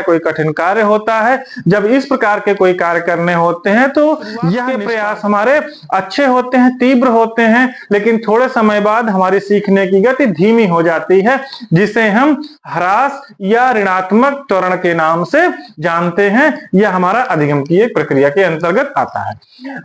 कोई कठिन कार्य होता है, जब इस प्रकार के कोई कार्य करने होते हैं तो यह प्रयास हमारे अच्छे होते हैं, तीव्र होते हैं, लेकिन थोड़े समय बाद हमारी सीखने की गति धीमी हो जाती है, जिसे हम ह्रास या ऋणात्मक त्वरण के नाम से जानते हैं। यह हमारा अधिगम की एक प्रक्रिया के अंतर्गत आता है।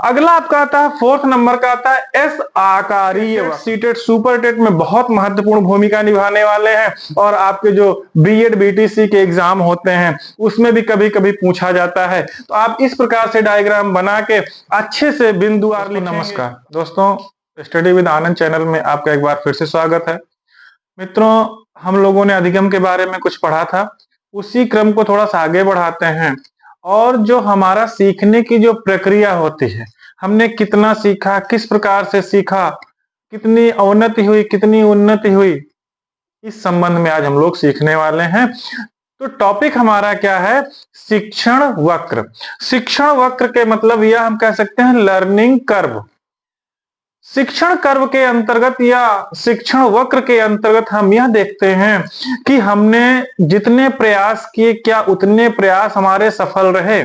अगला आपका आता है 4th नंबर का आता है एस आकारीय वक्र। सीटेट सुपर टेट में बहुत महत्वपूर्ण भूमिका निभाने वाले हैं और आपके जो बीएड बीटीसी के एग्जाम होते हैं उसमें भी कभी कभी पूछा जाता है। तो आप इस प्रकार से डायग्राम बना के अच्छे से बिंदुवार लिखेंगे। नमस्कार दोस्तों, स्टडी विद आनंद चैनल में आपका एक बार फिर से स्वागत है। मित्रों, हम लोगों ने अधिगम के बारे में कुछ पढ़ा था, उसी क्रम को थोड़ा सा आगे बढ़ाते हैं और जो हमारा सीखने की जो प्रक्रिया होती है, हमने कितना सीखा, किस प्रकार से सीखा, कितनी अवनति हुई, कितनी उन्नति हुई, इस संबंध में आज हम लोग सीखने वाले हैं। तो टॉपिक हमारा क्या है? शिक्षण वक्र। शिक्षण वक्र के मतलब यह हम कह सकते हैं लर्निंग कर्व। शिक्षण कर्व के अंतर्गत या शिक्षण वक्र के अंतर्गत हम यह देखते हैं कि हमने जितने प्रयास किए क्या उतने प्रयास हमारे सफल रहे,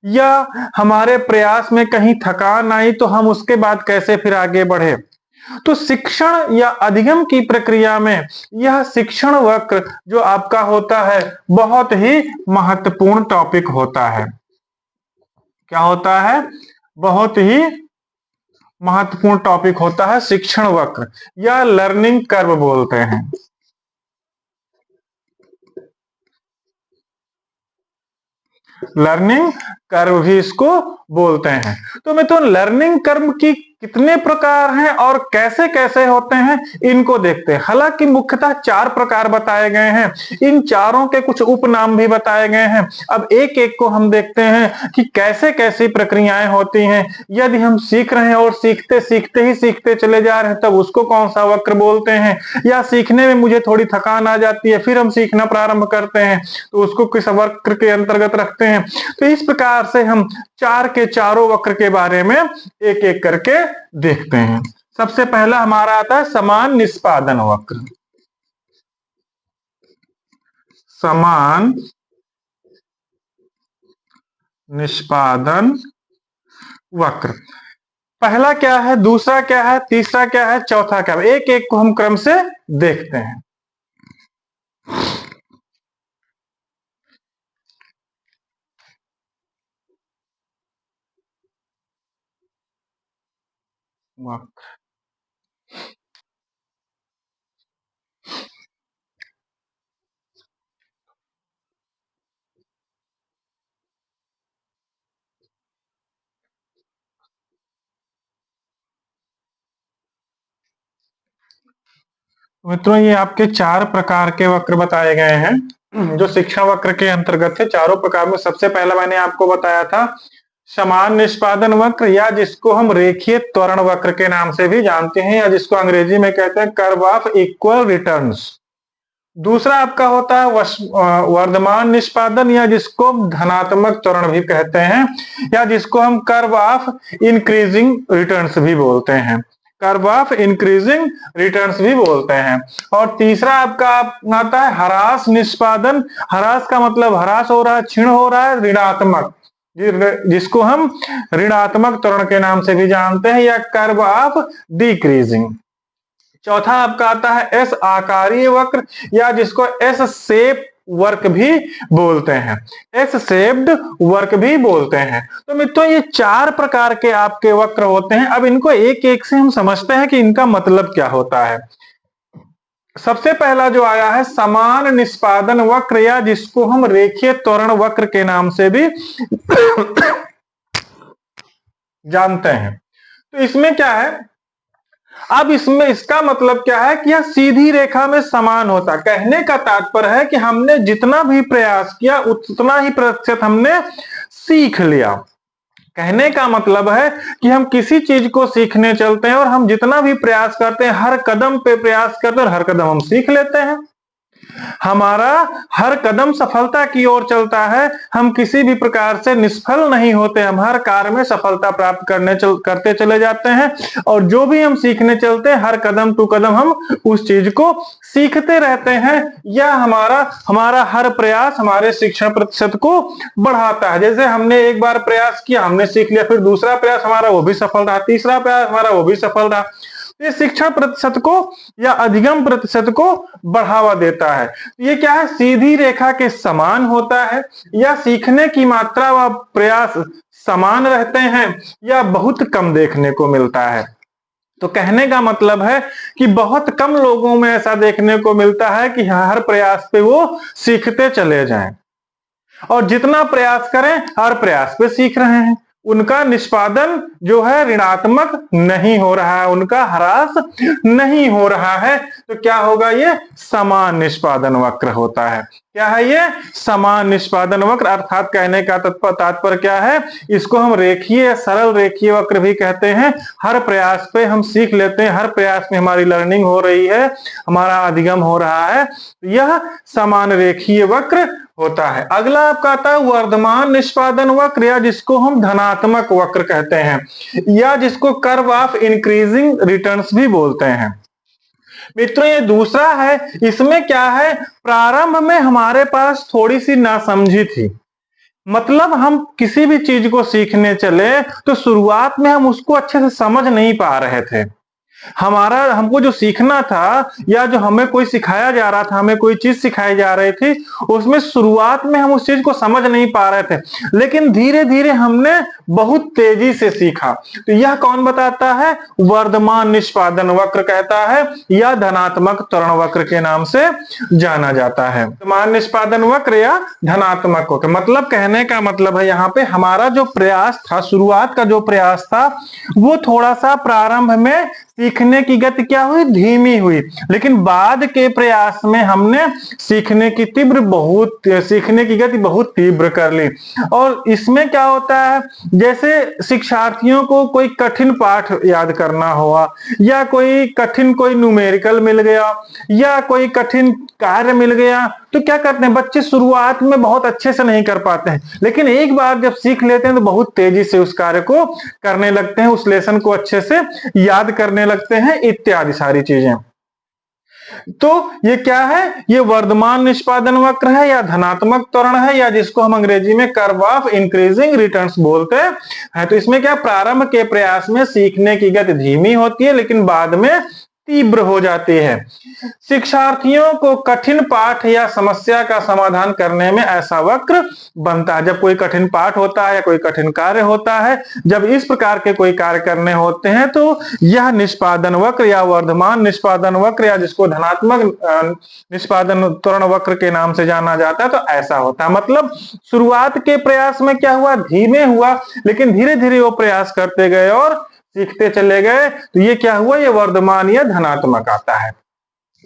या हमारे प्रयास में कहीं थकान आई तो हम उसके बाद कैसे फिर आगे बढ़े। तो शिक्षण या अधिगम की प्रक्रिया में यह शिक्षण वक्र जो आपका होता है बहुत ही महत्वपूर्ण टॉपिक होता है। क्या होता है? बहुत ही महत्वपूर्ण टॉपिक होता है शिक्षण वक्र या लर्निंग कर्व बोलते हैं। लर्निंग कर्व भी इसको बोलते हैं। तो मित्रों, लर्निंग कर्व की कितने प्रकार हैं और कैसे कैसे होते हैं इनको देखते हैं। हालांकि मुख्यतः 4 प्रकार बताए गए हैं, इन चारों के कुछ उपनाम भी बताए गए हैं। अब एक एक को हम देखते हैं कि कैसे कैसी प्रक्रियाएं होती हैं। यदि हम सीख रहे हैं और सीखते सीखते ही सीखते चले जा रहे हैं तब उसको कौन सा वक्र बोलते हैं, या सीखने में मुझे थोड़ी थकान आ जाती है फिर हम सीखना प्रारंभ करते हैं तो उसको किस वक्र के अंतर्गत रखते हैं। तो इस प्रकार से हम 4 के चारों वक्र के बारे में एक एक करके देखते हैं। सबसे पहला हमारा आता है समान निष्पादन वक्र। समान निष्पादन वक्र पहला क्या है, दूसरा क्या है, तीसरा क्या है, चौथा क्या है, एक एक को हम क्रम से देखते हैं। वक्र मित्रों, ये आपके 4 प्रकार के वक्र बताए गए हैं जो शिक्षा वक्र के अंतर्गत है। चारों प्रकार में सबसे पहला मैंने आपको बताया था समान निष्पादन वक्र, या जिसको हम रेखीय त्वरण वक्र के नाम से भी जानते हैं, या जिसको अंग्रेजी में कहते हैं कर्व ऑफ इक्वल रिटर्न्स। दूसरा आपका होता है वर्धमान निष्पादन, या जिसको धनात्मक त्वरण भी कहते हैं, या जिसको हम कर्व ऑफ इंक्रीजिंग रिटर्न्स भी बोलते हैं। कर्व ऑफ इंक्रीजिंग रिटर्न्स भी बोलते हैं। और तीसरा आपका आता है ह्रास निष्पादन। ह्रास का मतलब ह्रास हो रहा है, क्षीण हो रहा है, ऋणात्मक, जिसको हम ऋणात्मक त्वरण के नाम से भी जानते हैं, या कर्व ऑफ डिक्रीजिंग। चौथा आपका आता है एस आकारीय वक्र, या जिसको एस शेप वर्क भी बोलते हैं, एस शेप्ड वर्क भी बोलते हैं। तो मित्रों, ये 4 प्रकार के आपके वक्र होते हैं। अब इनको एक एक से हम समझते हैं कि इनका मतलब क्या होता है। सबसे पहला जो आया है समान निष्पादन वक्र, या जिसको हम रेखीय त्वरण वक्र के नाम से भी जानते हैं। तो इसमें क्या है, अब इसमें इसका मतलब क्या है कि यह सीधी रेखा में समान होता। कहने का तात्पर्य है कि हमने जितना भी प्रयास किया उतना ही प्रतिशत हमने सीख लिया। कहने का मतलब है कि हम किसी चीज को सीखने चलते हैं और हम जितना भी प्रयास करते हैं, हर कदम पे प्रयास करते हैं और हर कदम हम सीख लेते हैं। हमारा हर कदम सफलता की ओर चलता है, हम किसी भी प्रकार से निष्फल नहीं होते, हम हर कार्य में सफलता प्राप्त करते चले जाते हैं और जो भी हम सीखने चलते हैं हर कदम टू कदम हम उस चीज को सीखते रहते हैं। या हमारा हमारा हर प्रयास हमारे शिक्षण प्रतिशत को बढ़ाता है। जैसे हमने एक बार प्रयास किया, हमने सीख लिया, फिर दूसरा प्रयास हमारा वो भी सफल रहा, तीसरा प्रयास हमारा वो भी सफल रहा। ये शिक्षण प्रतिशत को या अधिगम प्रतिशत को बढ़ावा देता है। ये क्या है, सीधी रेखा के समान होता है या सीखने की मात्रा व प्रयास समान रहते हैं या बहुत कम देखने को मिलता है। तो कहने का मतलब है कि बहुत कम लोगों में ऐसा देखने को मिलता है कि हर प्रयास पे वो सीखते चले जाएं और जितना प्रयास करें हर प्रयास पे सीख रहे हैं, उनका निष्पादन जो है ऋणात्मक नहीं हो रहा है, उनका ह्रास नहीं हो रहा है। तो क्या होगा, ये समान निष्पादन वक्र होता है। क्या है ये, समान निष्पादन वक्र। अर्थात कहने का तात्पर्य क्या है, इसको हम रेखीय सरल रेखीय वक्र भी कहते हैं। हर प्रयास पे हम सीख लेते हैं, हर प्रयास में हमारी लर्निंग हो रही है, हमारा अधिगम हो रहा है, यह समान रेखीय वक्र होता है। अगला आपका आता है वर्धमान निष्पादन वक्र या जिसको हम धनात्मक वक्र कहते हैं या जिसको कर्व ऑफ इंक्रीजिंग रिटर्न्स भी बोलते हैं। मित्रों ये दूसरा है। इसमें क्या है, प्रारंभ में हमारे पास थोड़ी सी नासमझी थी, मतलब हम किसी भी चीज को सीखने चले तो शुरुआत में हम उसको अच्छे से समझ नहीं पा रहे थे। हमको जो सीखना था या जो हमें कोई सिखाया जा रहा था, हमें कोई चीज सिखाई जा रही थी, उसमें शुरुआत में हम उस चीज को समझ नहीं पा रहे थे, लेकिन धीरे धीरे हमने बहुत तेजी से सीखा। तो यह कौन बताता है, वर्धमान निष्पादन वक्र कहता है या धनात्मक त्वरण वक्र के नाम से जाना जाता है। वर्धमान निष्पादन वक्र या धनात्मक वक्र, मतलब कहने का मतलब है यहाँ पे हमारा जो प्रयास था, शुरुआत का जो प्रयास था वो थोड़ा सा प्रारंभ में सीखने की गति क्या हुई, धीमी हुई, लेकिन बाद के प्रयास में हमने सीखने की गति बहुत तीव्र कर ली। और इसमें क्या होता है, जैसे शिक्षार्थियों को कोई कठिन पाठ याद करना हुआ या कोई न्यूमेरिकल मिल गया या कोई कठिन कार्य मिल गया, तो क्या करते हैं बच्चे शुरुआत में बहुत अच्छे से नहीं कर पाते हैं, लेकिन एक बार जब सीख लेते हैं तो बहुत तेजी से उस कार्य को करने लगते हैं, उस लेसन को अच्छे से याद करने लगते हैं, इत्यादि सारी चीजें। तो ये क्या है, ये वर्धमान निष्पादन वक्र है या धनात्मक त्वरण है या जिसको हम अंग्रेजी में कर्व ऑफ इंक्रीजिंग रिटर्न्स बोलते हैं। तो इसमें क्या, प्रारंभ के प्रयास में सीखने की गति धीमी होती है लेकिन बाद में तीव्र हो जाती है। शिक्षार्थियों को कठिन पाठ या समस्या का समाधान करने में ऐसा वक्र बनता है। जब कोई कठिन पाठ होता है या कोई कठिन कार्य होता है, जब इस प्रकार के कोई कार्य करने होते हैं तो यह निष्पादन वक्र या वर्धमान निष्पादन वक्र या जिसको धनात्मक निष्पादन त्वरण वक्र के नाम से जाना जाता है, तो ऐसा होता है। मतलब शुरुआत के प्रयास में क्या हुआ, धीमे हुआ, लेकिन धीरे धीरे वो प्रयास करते गए और सीखते चले गए, तो ये क्या हुआ, ये वर्धमान या धनात्मक आता है।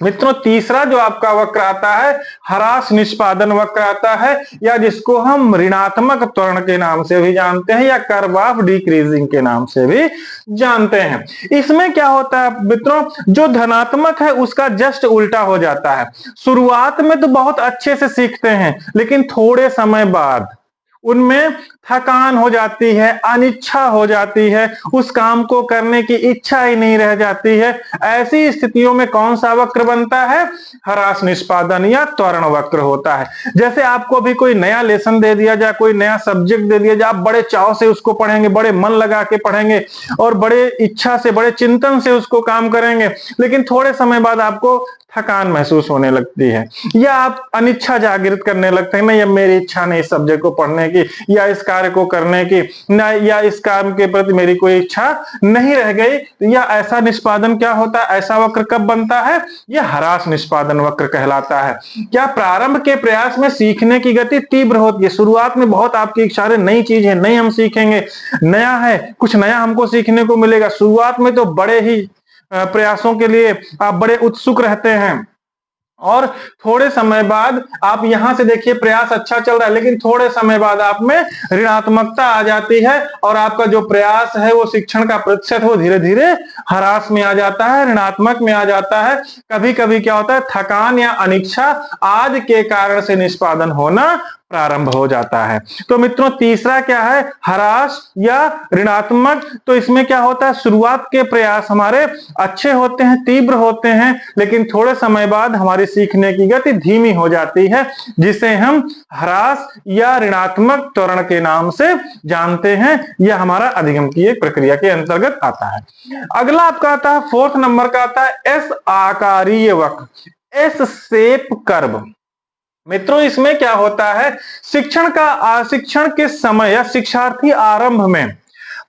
मित्रों तीसरा जो आपका वक्र आता है, ह्रास निष्पादन वक्र आता है या जिसको हम ऋणात्मक त्वरण के नाम से भी जानते हैं या कर्व ऑफ डिक्रीजिंग के नाम से भी जानते हैं। इसमें क्या होता है मित्रों, जो धनात्मक है उसका जस्ट उल्टा हो जाता है। शुरुआत में तो बहुत अच्छे से सीखते हैं, लेकिन थोड़े समय बाद उनमें थकान हो जाती है, अनिच्छा हो जाती है, उस काम को करने की इच्छा ही नहीं रह जाती है। ऐसी स्थितियों में कौन सा वक्र बनता है, ह्रास निष्पादन या त्वरण वक्र होता है। जैसे आपको भी कोई नया लेसन दे दिया जाए, कोई नया सब्जेक्ट दे दिया जाए, आप बड़े चाव से उसको पढ़ेंगे, बड़े मन लगा के पढ़ेंगे और बड़े इच्छा से, बड़े चिंतन से उसको काम करेंगे, लेकिन थोड़े समय बाद आपको थकान महसूस होने लगती है या आप अनिच्छा जागृत करने लगते हैं, नहीं अब मेरी इच्छा नहीं इस सब्जेक्ट को पढ़ने की या इस कार्य को करने की, ना या इस काम के प्रति मेरी कोई इच्छा नहीं रह गई। या ऐसा निष्पादन क्या होता है, ऐसा वक्र कब बनता है, यह ह्रास निष्पादन वक्र कहलाता है। क्या प्रारंभ के प्रयास में सीखने की गति तीव्र होती है, शुरुआत में बहुत आपकी इच्छा है, नई चीज है, नई हम सीखेंगे, नया है, कुछ नया हमको सीखने को मिलेगा, शुरुआत में तो बड़े ही प्रयासों के लिए आप बड़े उत्सुक रहते हैं, और थोड़े समय बाद आप यहां से देखिए प्रयास अच्छा चल रहा है, लेकिन थोड़े समय बाद आप में ऋणात्मकता आ जाती है और आपका जो प्रयास है वो शिक्षण का प्रतिशत वो धीरे धीरे ह्रास में आ जाता है, ऋणात्मक में आ जाता है। कभी कभी क्या होता है, थकान या अनिच्छा आदि के कारण से निष्पादन होना प्रारंभ हो जाता है। तो मित्रों तीसरा क्या है, ह्रास या ऋणात्मक। तो इसमें क्या होता है, शुरुआत के प्रयास हमारे अच्छे होते हैं, तीव्र होते हैं, लेकिन थोड़े समय बाद हमारी सीखने की गति धीमी हो जाती है, जिसे हम ह्रास या ऋणात्मक त्वरण के नाम से जानते हैं। यह हमारा अधिगम की एक प्रक्रिया के अंतर्गत आता है। अगला आपका आता है, फोर्थ नंबर का आता है एस आकारीय वक्र, एस शेप कर्व। मित्रों इसमें क्या होता है, शिक्षण के समय या शिक्षार्थी आरंभ में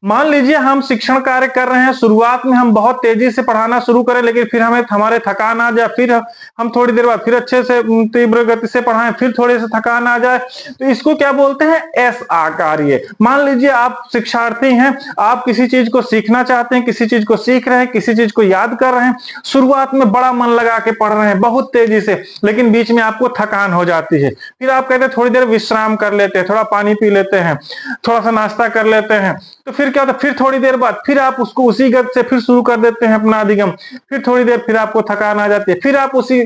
मान लीजिए हम शिक्षण कार्य कर रहे हैं, शुरुआत में हम बहुत तेजी से पढ़ाना शुरू करें, लेकिन फिर हमारे थकान आ जाए, फिर हम थोड़ी देर बाद फिर अच्छे से तीव्र गति से पढ़ाएं, फिर थोड़े से थकान आ जाए, तो इसको क्या बोलते हैं, एस आकारीय। मान लीजिए आप शिक्षार्थी हैं, आप किसी चीज को सीखना चाहते हैं, किसी चीज को सीख रहे हैं, किसी चीज को याद कर रहे हैं, शुरुआत में बड़ा मन लगा के पढ़ रहे हैं बहुत तेजी से, लेकिन बीच में आपको थकान हो जाती है, फिर आप कहते हैं थोड़ी देर विश्राम कर लेते हैं, थोड़ा पानी पी लेते हैं, थोड़ा सा नाश्ता कर लेते हैं, तो फिर क्या होता है, फिर थोड़ी देर बाद फिर आप उसको उसी गति से फिर शुरू कर देते हैं अपना अधिगम, फिर थोड़ी देर फिर आपको थकान आ जाती है, फिर आप उसी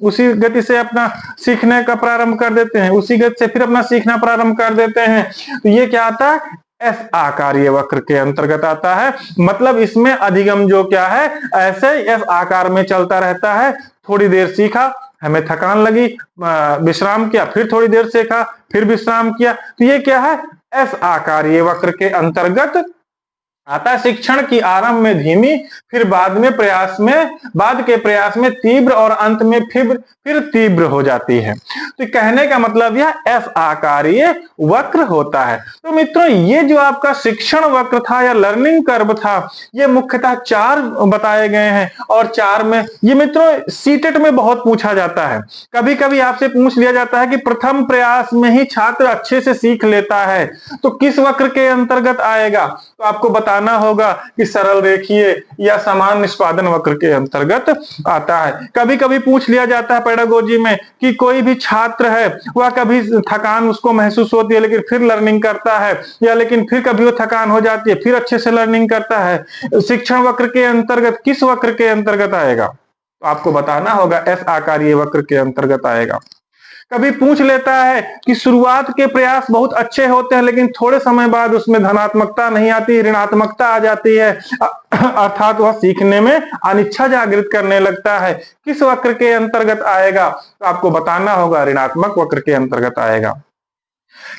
उसी गति से अपना सीखने का प्रारंभ कर देते हैं, उसी गति से फिर अपना सीखना प्रारंभ कर देते हैं। तो ये क्या आता है, एस आकारीय वक्र के अंतर्गत आता है। मतलब इसमें अधिगम जो क्या है, ऐसे एस आकार में चलता रहता है। थोड़ी देर सीखा, हमें थकान लगी, विश्राम किया, फिर थोड़ी देर सीखा, फिर विश्राम किया, तो ये क्या है, एस आकारीय वक्र के अंतर्गत आता है। शिक्षण की आरंभ में धीमी, फिर बाद के प्रयास में तीव्र और अंत में फिर तीव्र हो जाती है। तो कहने का मतलब यह एस आकारीय वक्र होता है। तो मित्रों ये जो आपका शिक्षण वक्र था या लर्निंग कर्व था, ये मुख्यतः 4 बताए गए हैं, और 4 में ये मित्रों सीटेट में बहुत पूछा जाता है। कभी कभी आपसे पूछ लिया जाता है कि प्रथम प्रयास में ही छात्र अच्छे से सीख लेता है तो किस वक्र के अंतर्गत आएगा, तो आपको बताना होगा कि सरल रेखीय या समान निष्पादन वक्र के अंतर्गत आता है। कभी कभी पूछ लिया जाता है पेडागोजी में कि कोई भी छात्र है, वह कभी थकान उसको महसूस होती है लेकिन फिर लर्निंग करता है, या लेकिन फिर कभी वो थकान हो जाती है फिर अच्छे से लर्निंग करता है, शिक्षण वक्र के अंतर्गत किस वक्र के अंतर्गत आएगा, तो आपको बताना होगा एस आकारीय वक्र के अंतर्गत आएगा। कभी पूछ लेता है कि शुरुआत के प्रयास बहुत अच्छे होते हैं, लेकिन थोड़े समय बाद उसमें धनात्मकता नहीं आती, ऋणात्मकता आ जाती है, अर्थात वह सीखने में अनिच्छा जागृत करने लगता है, किस वक्र के अंतर्गत आएगा, तो आपको बताना होगा ऋणात्मक वक्र के अंतर्गत आएगा।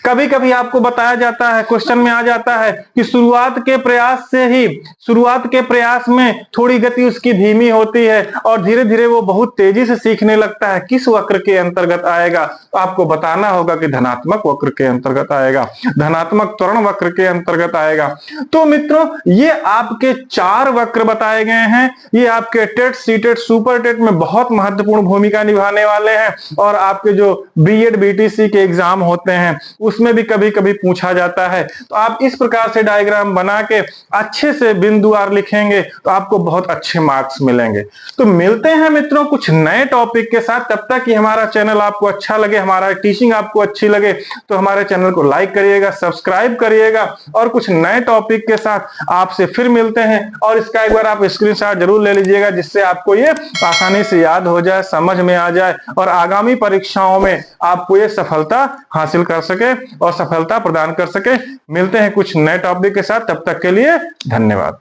कभी कभी आपको बताया जाता है, क्वेश्चन में आ जाता है कि शुरुआत के प्रयास में थोड़ी गति उसकी धीमी होती है और धीरे धीरे वो बहुत तेजी से सीखने लगता है, किस वक्र के अंतर्गत आएगा, तो आपको बताना होगा कि धनात्मक वक्र के अंतर्गत आएगा, धनात्मक त्वरण वक्र के अंतर्गत आएगा। तो मित्रों ये आपके 4 वक्र बताए गए हैं, ये आपके टेट, सीटेट, सुपर टेट में बहुत महत्वपूर्ण भूमिका निभाने वाले हैं, और आपके जो बीएड बीटीसी के एग्जाम होते हैं उसमें भी कभी कभी पूछा जाता है। तो आप इस प्रकार से डायग्राम बना के अच्छे से बिंदुवार लिखेंगे तो आपको बहुत अच्छे मार्क्स मिलेंगे। तो मिलते हैं मित्रों कुछ नए टॉपिक के साथ। तब तक कि हमारा चैनल आपको अच्छा लगे, हमारा टीचिंग आपको अच्छी लगे, तो हमारे चैनल को लाइक करिएगा, सब्सक्राइब करिएगा, और कुछ नए टॉपिक के साथ आपसे फिर मिलते हैं। और इसका एक बार आप स्क्रीनशॉट जरूर ले लीजिएगा, जिससे आपको ये आसानी से याद हो जाए, समझ में आ जाए, और आगामी परीक्षाओं में आपको ये सफलता हासिल कर सके और सफलता प्रदान कर सके। मिलते हैं कुछ नए टॉपिक के साथ, तब तक के लिए धन्यवाद।